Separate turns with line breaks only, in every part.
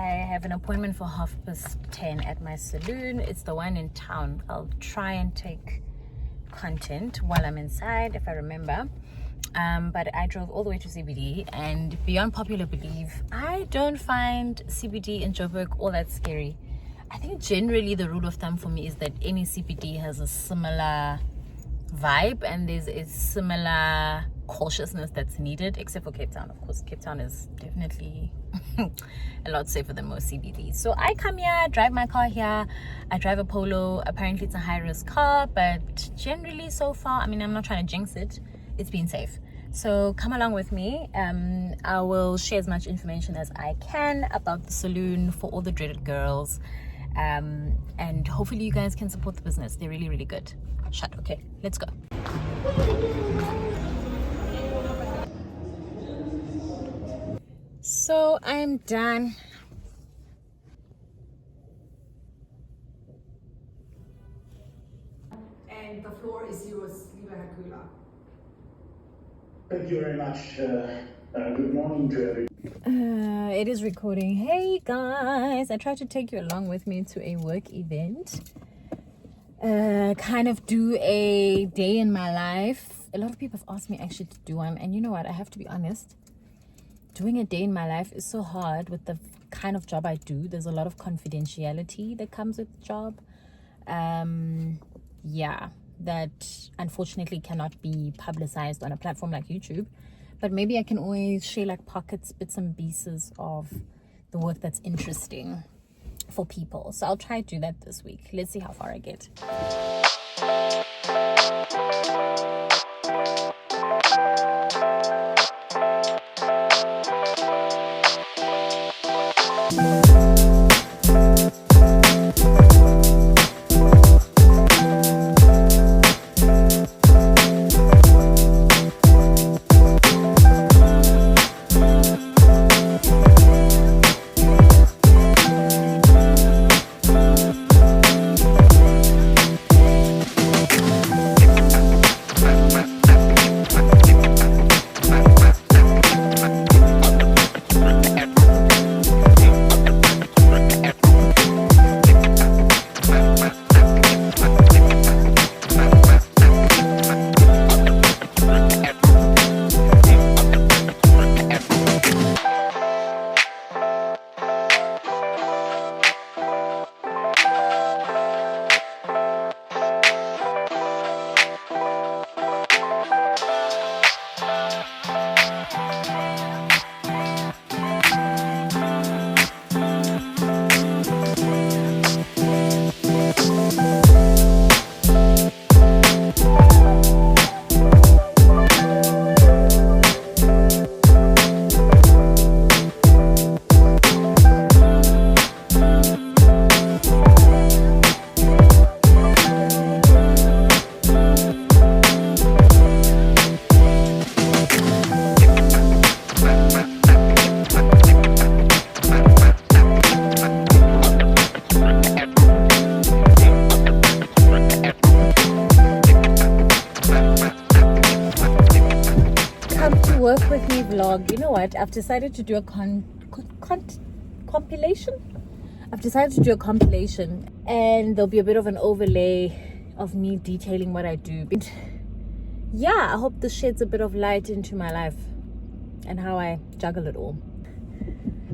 have an appointment for 10:30 at my saloon. It's the one in town. I'll try and take content while I'm inside if I remember. But I drove all the way to CBD, and beyond popular belief, I don't find CBD in Joburg all that scary. I think generally the rule of thumb for me is that any CBD has a similar vibe, and there's a similar cautiousness that's needed, except for Cape Town. Of course, Cape Town is definitely a lot safer than most CBDs. So I come here, drive my car here. I drive a Polo. Apparently it's a high-risk car, but generally so far, I mean, I'm not trying to jinx it, it's been safe. So come along with me. I will share as much information as I can about the saloon for all the dreaded girls, and hopefully you guys can support the business. They're really, really good. Shut. Okay, let's go. So I'm done.
And the floor is yours, lieber Herr Köhler.
Thank you very much. Good morning to everyone.
It is recording. Hey guys, I tried to take you along with me to a work event. Kind of do a day in my life. A lot of people have asked me actually to do one, and you know what, I have to be honest, doing a day in my life is so hard with the kind of job I do. There's a lot of confidentiality that comes with the job, that unfortunately cannot be publicized on a platform like YouTube. But maybe I can always share like pockets, bits and pieces of the work that's interesting for people. So I'll try to do that this week. Let's see how far I get. Work with me vlog. You know what, I've decided to do a compilation. I've decided to do a compilation, and there'll be a bit of an overlay of me detailing what I do. But yeah, I hope this sheds a bit of light into my life and how I juggle it all.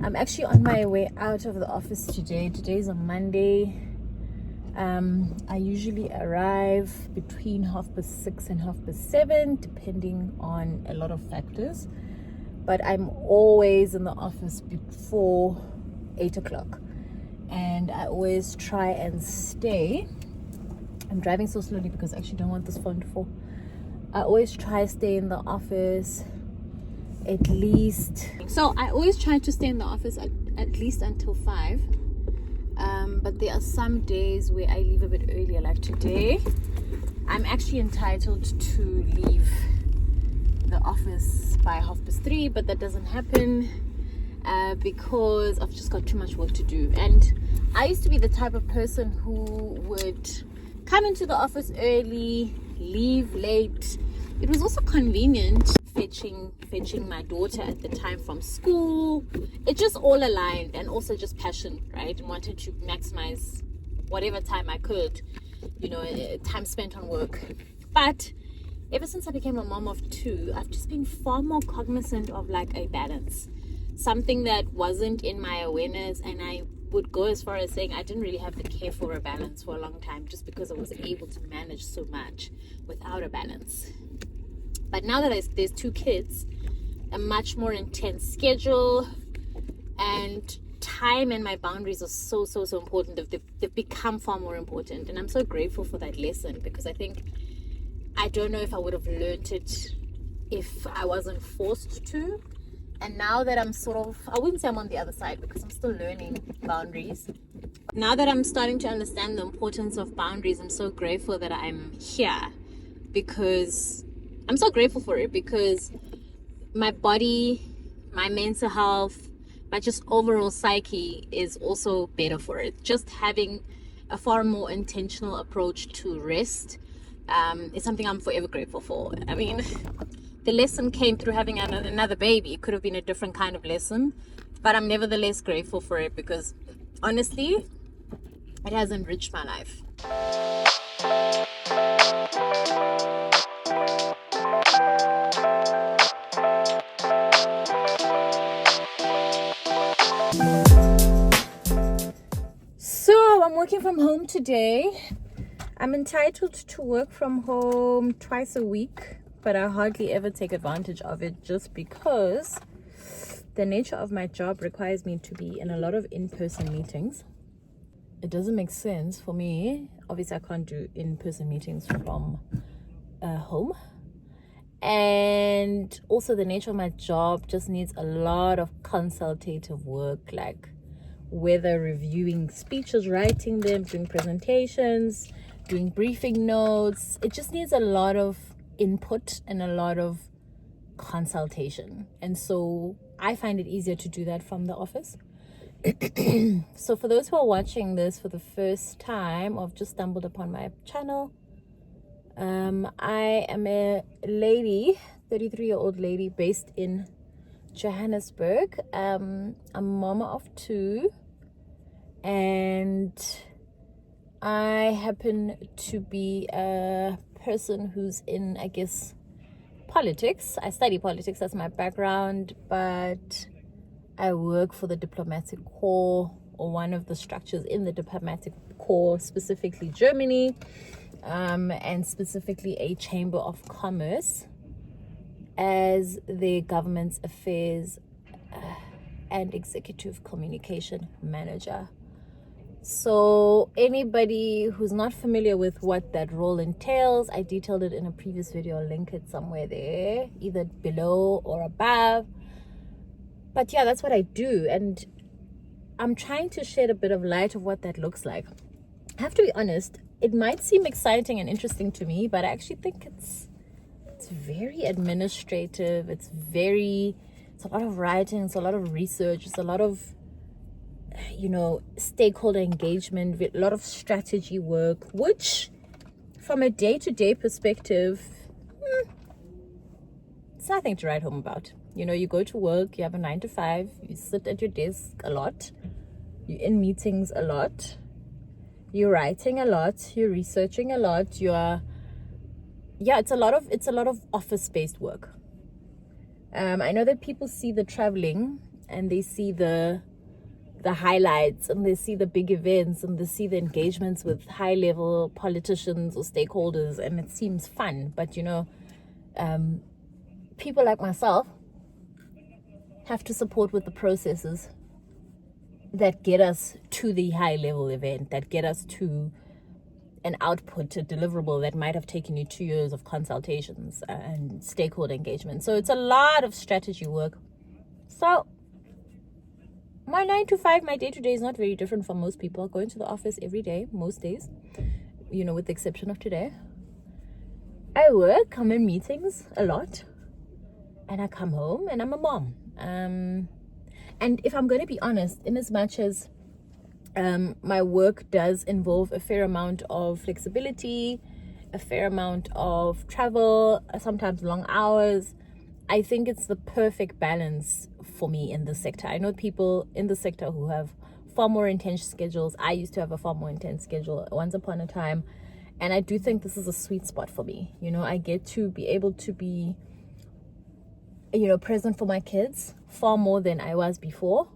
I'm actually on my way out of the office today. Today's a Monday. I usually arrive between 6:30 and 7:30, depending on a lot of factors, but I'm always in the office before 8 o'clock, and I always try and stay. I'm driving so slowly because I actually don't want this phone to fall. I always try to stay in the office at least, so I always try to stay in the office at least until 5. But there are some days where I leave a bit earlier, like today. I'm actually entitled to leave the office by 3:30, but that doesn't happen because I've just got too much work to do. And I used to be the type of person who would come into the office early, leave late. It was also convenient fetching my daughter at the time from school. It just all aligned, and also just passion, right? And wanted to maximize whatever time I could, time spent on work. But ever since I became a mom of two, I've just been far more cognizant of like a balance, something that wasn't in my awareness. And I would go as far as saying I didn't really have the care for a balance for a long time, just because I was able to manage so much without a balance. But now that there's two kids, a much more intense schedule, and time and my boundaries are so important. They've become far more important, and I'm so grateful for that lesson, because I don't know if I would have learned it if I wasn't forced to. And now that I'm I wouldn't say I'm on the other side, because I'm still learning boundaries. Now that I'm starting to understand the importance of boundaries, I'm so grateful that I'm here, because I'm so grateful for it, because my body, my mental health, my just overall psyche is also better for it. Just having a far more intentional approach to rest is something I'm forever grateful for. I mean, the lesson came through having another baby. It could have been a different kind of lesson, but I'm nevertheless grateful for it, because honestly, it has enriched my life. So I'm working from home today. I'm entitled to work from home twice a week, but I hardly ever take advantage of it, just because the nature of my job requires me to be in a lot of in-person meetings. It doesn't make sense for me. Obviously, I can't do in-person meetings from home. And also the nature of my job just needs a lot of consultative work, like whether reviewing speeches, writing them, doing presentations, doing briefing notes. It just needs a lot of input and a lot of consultation. And so I find it easier to do that from the office. So for those who are watching this for the first time or have just stumbled upon my channel, I am a lady, 33-year-old lady based in Johannesburg. I'm a mama of two, and I happen to be a person who's in, I guess, politics. I study politics, that's my background, but I work for the diplomatic corps, or one of the structures in the diplomatic corps, specifically Germany, and specifically a chamber of commerce as the government's affairs and executive communication manager. So anybody who's not familiar with what that role entails, I detailed it in a previous video. I'll link it somewhere there, either below or above. But yeah, that's what I do, and I'm trying to shed a bit of light of what that looks like. I have to be honest, it might seem exciting and interesting to me, but I actually think it's very administrative. It's a lot of writing, it's a lot of research, it's a lot of stakeholder engagement, a lot of strategy work, which from a day-to-day perspective, it's nothing to write home about. You go to work, you have a 9 to 5, you sit at your desk a lot, you're in meetings a lot, you're writing a lot, you're researching a lot, it's a lot of office-based work. I know that people see the traveling and they see the highlights and they see the big events and they see the engagements with high-level politicians or stakeholders, and it seems fun. But people like myself have to support with the processes that get us to the high-level event, that get us to an output, a deliverable that might have taken you 2 years of consultations and stakeholder engagement. So it's a lot of strategy work. So my 9 to 5, my day-to-day is not very different from most people. Going to the office every day, most days, with the exception of today. I work, I'm in meetings a lot, and I come home and I'm a mom. And if I'm going to be honest, in as much as my work does involve a fair amount of flexibility, a fair amount of travel, sometimes long hours, I think it's the perfect balance for me in this sector. I know people in the sector who have far more intense schedules. I used to have a far more intense schedule once upon a time, and I do think this is a sweet spot for me. I get to be able to be present for my kids far more than I was before.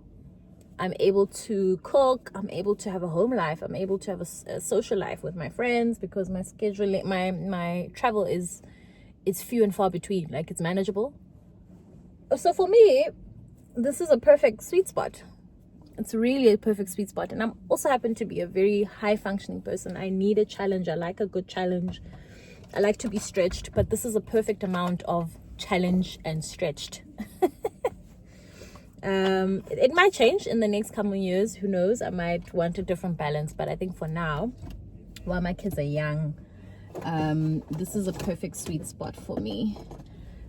I'm able to cook, I'm able to have a home life, I'm able to have a social life with my friends, because my schedule, my travel is few and far between. Like, it's manageable. So for me, this is a perfect sweet spot. It's really a perfect sweet spot. And I'm also happen to be a very high functioning person. I need a challenge. I like a good challenge. I like to be stretched, but this is a perfect amount of challenge and stretched. It might change in the next couple of years. Who knows? I might want a different balance, but I think for now, while my kids are young, this is a perfect sweet spot for me.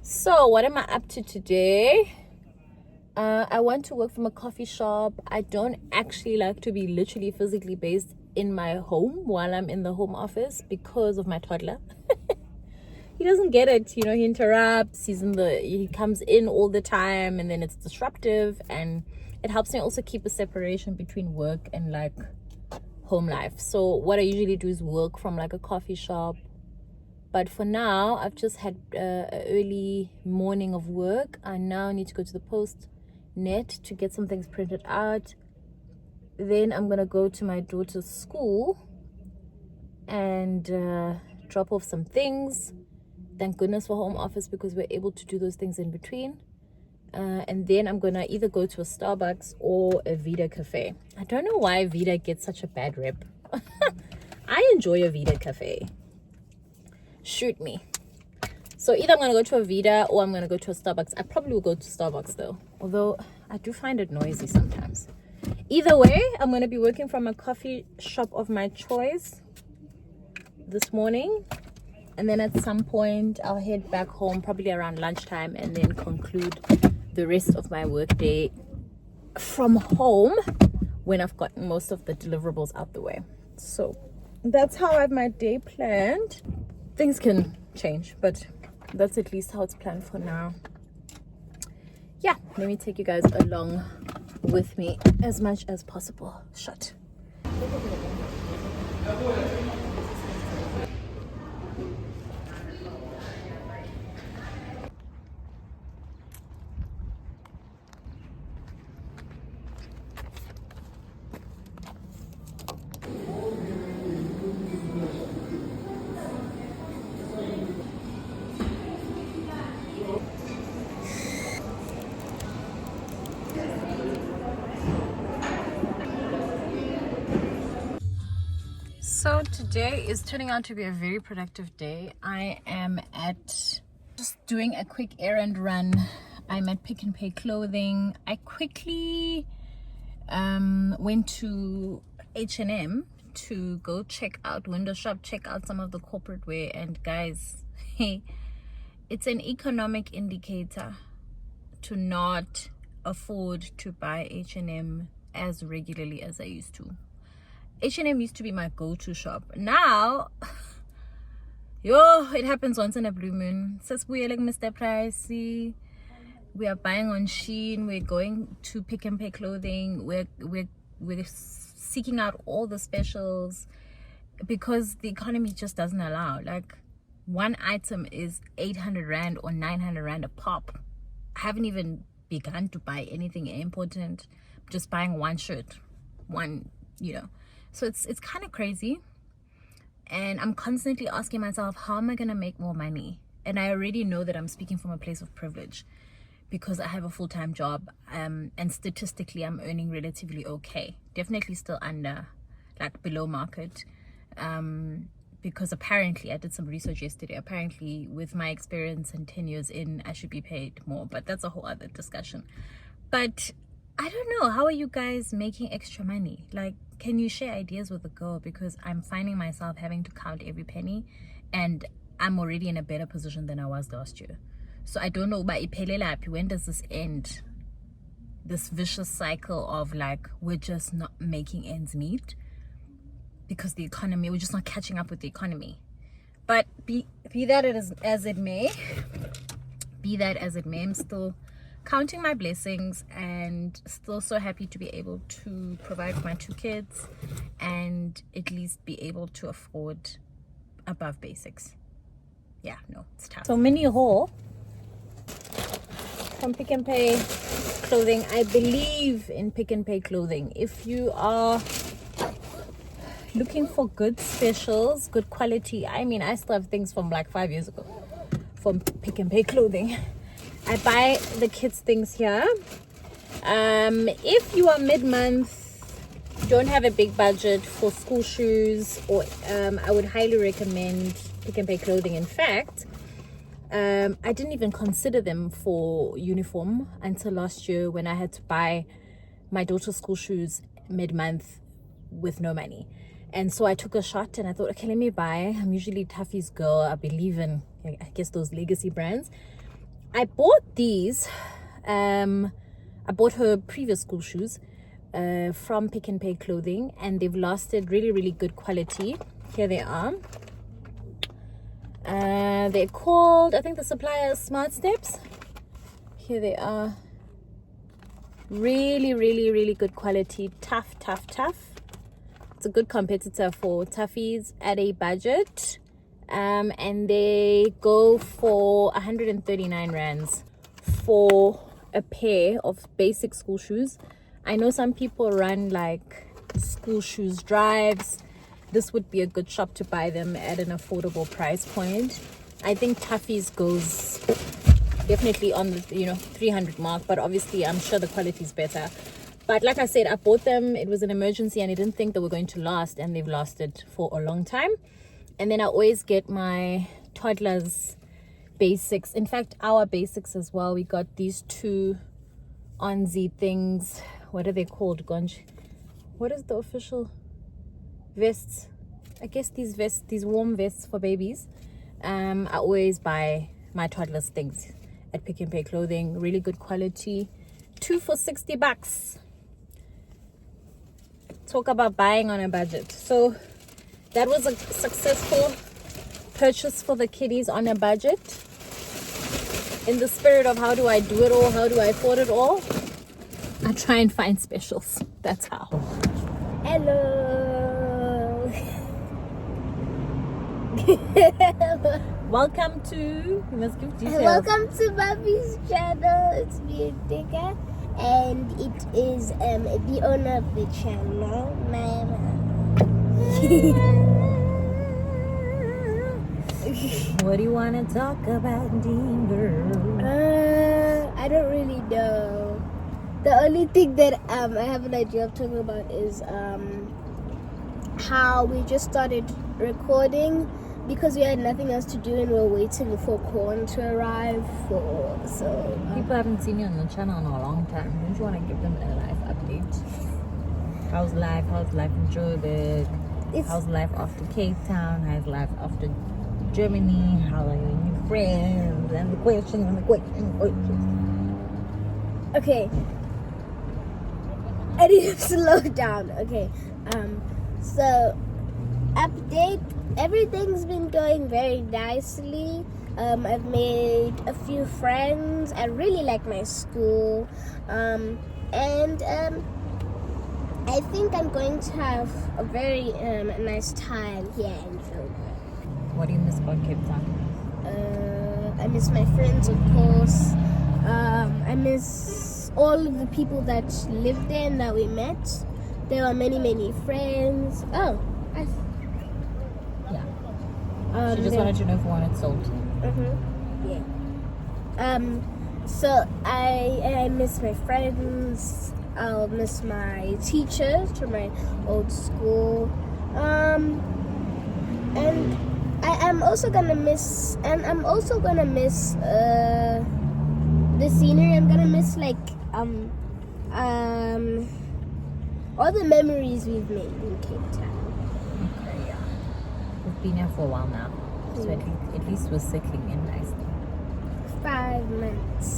So what am I up to today? I want to work from a coffee shop. I don't actually like to be literally physically based in my home while I'm in the home office because of my toddler. He doesn't get it, he interrupts. He comes in all the time, and then it's disruptive, and it helps me also keep a separation between work and like home life. So what I usually do is work from like a coffee shop. But for now, I've just had an early morning of work. I now need to go to the post net to get some things printed out. Then I'm gonna go to my daughter's school and drop off some things. Thank goodness for home office, because we're able to do those things in between. And then I'm gonna either go to a Starbucks or a Vita cafe. I don't know why Vita gets such a bad rep. I enjoy a Vita cafe. Shoot me. So either I'm gonna go to a Vita or I'm gonna go to a Starbucks. I probably will go to Starbucks though, although I do find it noisy sometimes. Either way, I'm gonna be working from a coffee shop of my choice this morning. And then at some point, I'll head back home, probably around lunchtime, and then conclude the rest of my work day from home when I've gotten most of the deliverables out the way. So that's how I have my day planned. Things can change, but that's at least how it's planned for now. Yeah, let me take you guys along with me as much as possible. Shut. So today is turning out to be a very productive day. I am just doing a quick errand run. I'm at Pick and Pay Clothing. I quickly went to H&M to go check out, window shop, check out some of the corporate wear. And guys, it's an economic indicator to not afford to buy H&M as regularly as I used to. H&M used to be my go-to shop. Now, it happens once in a blue moon. We're like Mr. Pricey. We are buying on Shein. We're going to Pick and Pay Clothing. We're seeking out all the specials because the economy just doesn't allow. Like, one item is 800 Rand or 900 Rand a pop. I haven't even begun to buy anything important. I'm just buying one shirt, So it's kind of crazy, and I'm constantly asking myself, how am I gonna make more money? And I already know that I'm speaking from a place of privilege because I have a full-time job, and statistically I'm earning relatively okay. Definitely still under, like, below market, because apparently, I did some research yesterday, apparently with my experience and 10 years in, I should be paid more, but that's a whole other discussion. But I don't know, how are you guys making extra money? Like, can you share ideas with the girl? Because I'm finding myself having to count every penny, and I'm already in a better position than I was last year. So I don't know, but when does this end? This vicious cycle of, like, we're just not making ends meet because the economy, we're just not catching up with the economy. But be that as it may, be that as it may, I'm still counting my blessings and still so happy to be able to provide for my 2 kids and at least be able to afford above basics. Yeah, no, it's tough. So mini haul from Pick n Pay clothing. I believe in Pick n Pay clothing. If you are looking for good specials, good quality, I mean, I still have things from like 5 years ago from Pick n Pay clothing. I buy the kids things here. If you are mid-month, don't have a big budget for school shoes, or I would highly recommend Pick n Pay clothing. In fact, I didn't even consider them for uniform until last year when I had to buy my daughter's school shoes mid-month with no money. And so I took a shot and I thought, okay, let me buy. I'm usually Tuffy's girl. I believe in, I guess, those legacy brands. I bought these. I bought her previous school shoes from Pick n Pay clothing, and they've lasted really, really good quality. Here they are. They're called, I think the supplier is Smart Steps. Here they are. Really, really, really good quality. Tough. It's a good competitor for Tuffy's at a budget. And they go for 139 rands for a pair of basic school shoes. I know some people run like school shoes drives. This would be a good shop to buy them at an affordable price point. I think Tuffy's goes definitely on the 300 mark, but obviously I'm sure the quality is better. But like I said, I bought them. It was an emergency and I didn't think they were going to last, and they've lasted for a long time. And then I always get my toddlers basics. In fact, our basics as well. We got these 2 onesie things. What are they called, Gonj? What is the official vests? I guess these vests, these warm vests for babies. I always buy my toddlers things at Pick n Pay clothing. Really good quality. 2 for $60. Talk about buying on a budget. So that was a successful purchase for the kiddies on a budget. In the spirit of how do I do it all, how do I afford it all, I try and find specials. That's how. Hello. Welcome to, you must give details.
Welcome to Bobby's channel. It's me, Ntinga, and it is the owner of the channel, Manana.
What do you want to talk about, Dean girl?
I don't really know. The only thing that I have an idea of talking about is how we just started recording because we had nothing else to do and we were waiting for corn to arrive.
People haven't seen you on the channel in a long time. Don't you want to give them a life update? How's life? How's life in Joburg? How's life after Cape Town? How's life after Germany? How are your new friends? And the question.
Okay. I need to slow down. Okay. So update. Everything's been going very nicely. I've made a few friends. I really like my school. And I think I'm going to have a very nice time here in Joburg.
What do you miss about Cape Town?
I miss my friends, of course. I miss all of the people that lived there and that we met. There were many, many friends.
Yeah. She just wanted to know if you wanted salt.
Yeah. So I miss my friends. I'll miss my teachers from my old school. And I'm also gonna miss the scenery. I'm gonna miss all the memories we've made in Cape Town.
Okay, yeah. We've been here for a while now, so at least we're settling in nicely.
5 months.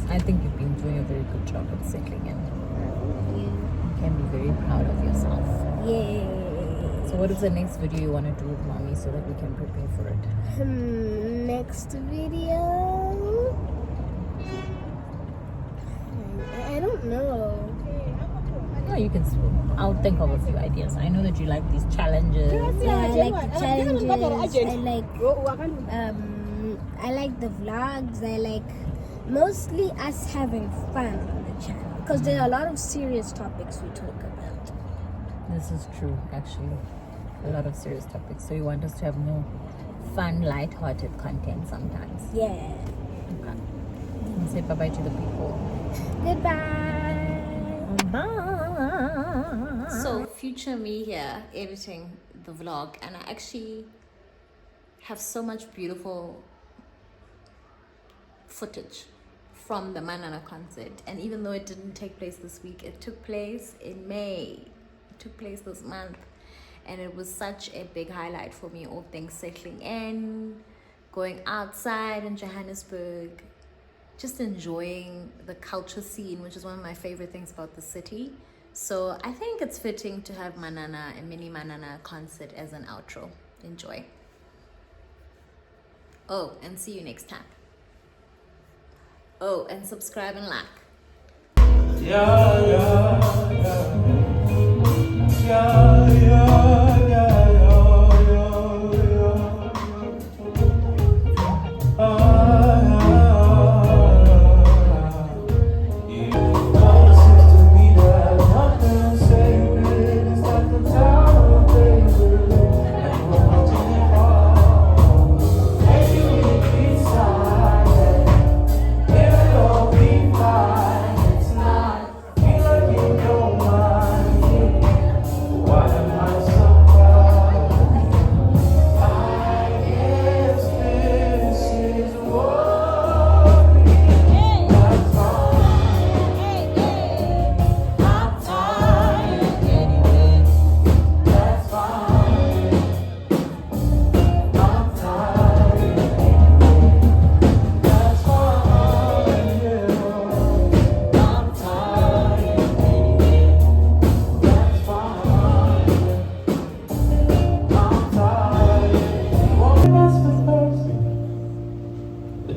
I think you've been doing a very good job at settling in. You can be very proud of yourself.
Yay.
So what is the next video you want to do with mommy so that we can prepare for it?
Next video. don't know.
No, you can swim. I'll think of a few ideas. I know that you like these challenges.
Yeah, I like the challenges. I like the vlogs. I like mostly us having fun on the channel because there are a lot of serious topics we talk about.
This is true, actually. A lot of serious topics. So you want us to have more fun, light-hearted content sometimes.
Yeah.
Okay. And say bye-bye to the people.
Goodbye.
Bye. So future me here editing the vlog, and I actually have so much beautiful footage from the Manana concert. And even though it didn't take place this week, it took place in May. It took place this month. And it was such a big highlight for me, all things settling in, going outside in Johannesburg, just enjoying the culture scene, which is one of my favorite things about the city. So I think it's fitting to have Manana, a mini Manana concert as an outro. Enjoy. Oh, and see you next time. Oh, and subscribe and like.
Yeah, yeah, yeah, yeah, yeah, yeah,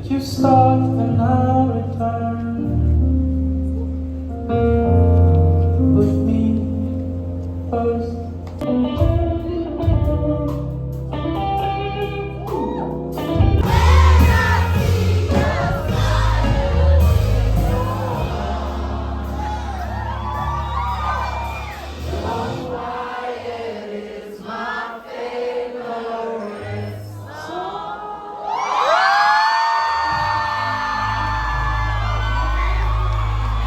you start and I'll return. Put me first.